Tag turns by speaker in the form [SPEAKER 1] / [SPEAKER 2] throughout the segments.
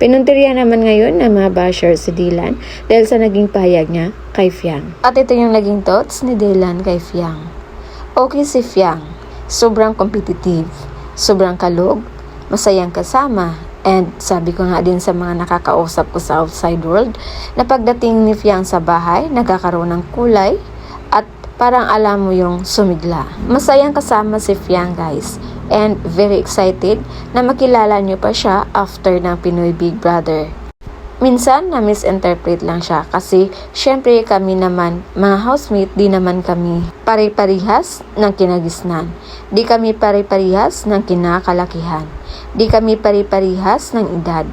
[SPEAKER 1] Pinuntirya naman ngayon ng mga basher si Dylan dahil sa naging pahayag niya kay Fiang. At ito yung naging thoughts ni Dylan kay Fiang. Okay si Fiang, sobrang competitive, sobrang kalog, masayang kasama, and sabi ko nga din sa mga nakakausap ko sa outside world na pagdating ni Fiang sa bahay, nagkakaroon ng kulay at parang alam mo yung sumigla. Masayang kasama si Fiang guys, and very excited na makilala nyo pa siya after ng Pinoy Big Brother. Minsan na misinterpret lang siya kasi syempre kami naman mga housemate, di naman kami pare-parihas ng kinagisnan. Di kami pare-parihas ng kinakalakihan. Di kami pare-parihas ng edad.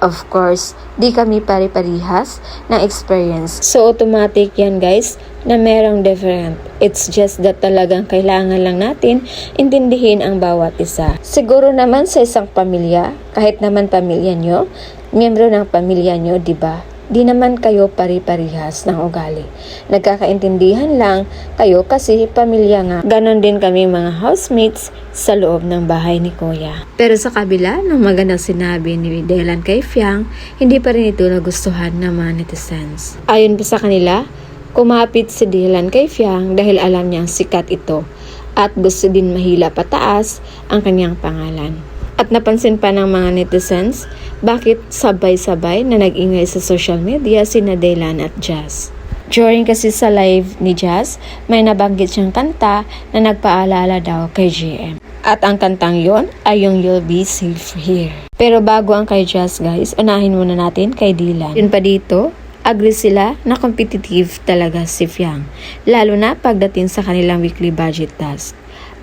[SPEAKER 1] Of course, di kami pare-parihas ng experience. So automatic yan guys na merong different. It's just that talagang kailangan lang natin intindihin ang bawat isa. Siguro naman sa isang pamilya, kahit naman pamilya nyo, miyembro ng pamilya nyo, diba? Di naman kayo pari-parihas ng ugali. Nagkakaintindihan lang kayo kasi pamilya nga. Ganon din kami mga housemates sa loob ng bahay ni Kuya. Pero sa kabila ng magandang sinabi ni Dylan kay Fiang, hindi pa rin ito nagustuhan ng mga netizens. Ayon pa sa kanila, kumapit si Dylan kay Fiang dahil alam niyang sikat ito at gusto din mahila pataas ang kanyang pangalan. At napansin pa ng mga netizens, bakit sabay-sabay na nag-ingay sa social media sina Dylan at Jazz. During kasi sa live ni Jazz, may nabanggit siyang kanta na nagpaalala daw kay GM. At ang kantang yon ay yung You'll Be Safe Here. Pero bago ang kay Jazz guys, unahin muna natin kay Dylan. Yun pa dito, agree sila na competitive talaga si Fiang. Lalo na pagdating sa kanilang weekly budget task.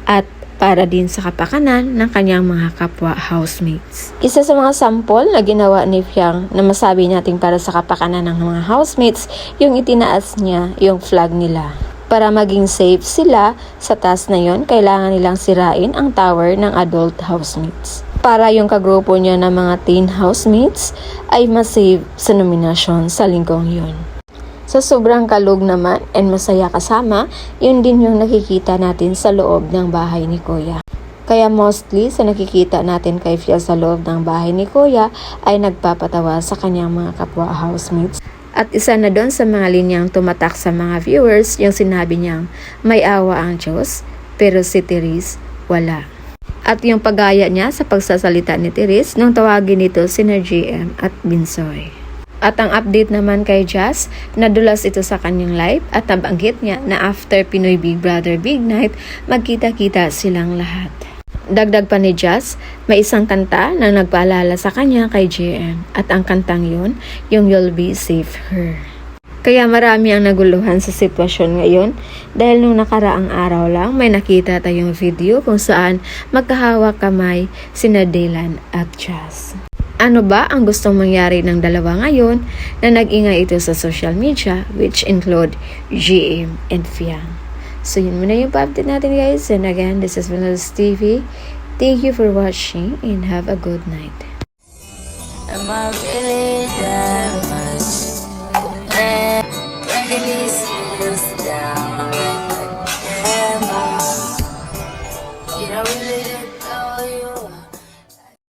[SPEAKER 1] At para din sa kapakanan ng kanyang mga kapwa housemates. Isa sa mga sample na ginawa ni Fiang na masabi natin para sa kapakanan ng mga housemates, yung itinaas niya yung flag nila. Para maging safe sila sa task na yon, kailangan nilang sirain ang tower ng adult housemates. Para yung kagrupo niya ng mga teen housemates ay masave sa nominasyon sa linggong yon. Sa sobrang kalog naman and masaya kasama, yun din yung nakikita natin sa loob ng bahay ni Kuya. Kaya mostly sa nakikita natin kay Fiang sa loob ng bahay ni Kuya ay nagpapatawa sa kanyang mga kapwa housemates. At isa na doon sa mga linyang tumatak sa mga viewers yung sinabi niyang may awa ang Diyos pero si Therese wala. At yung paggaya niya sa pagsasalita ni Therese nung tawagin nito sina GM at Binsoy. At ang update naman kay Jazz, nadulas ito sa kanyang live at nabanggit niya na after Pinoy Big Brother Big Night, magkita-kita silang lahat. Dagdag pa ni Jazz, may isang kanta na nagpaalala sa kanya kay JM at ang kantang yun, yung You'll Be Safe Here. Kaya marami ang naguluhan sa sitwasyon ngayon dahil nung nakaraang araw lang may nakita tayong video kung saan magkahawak kamay sina Dylan at Jazz. Ano ba ang gustong mangyari ng dalawa ngayon na nag-ingay ito sa social media which include GM and Fiang. So yun muna yung pa-update natin guys. And again, this is Vanel's TV. Thank you for watching and have a good night. Am I really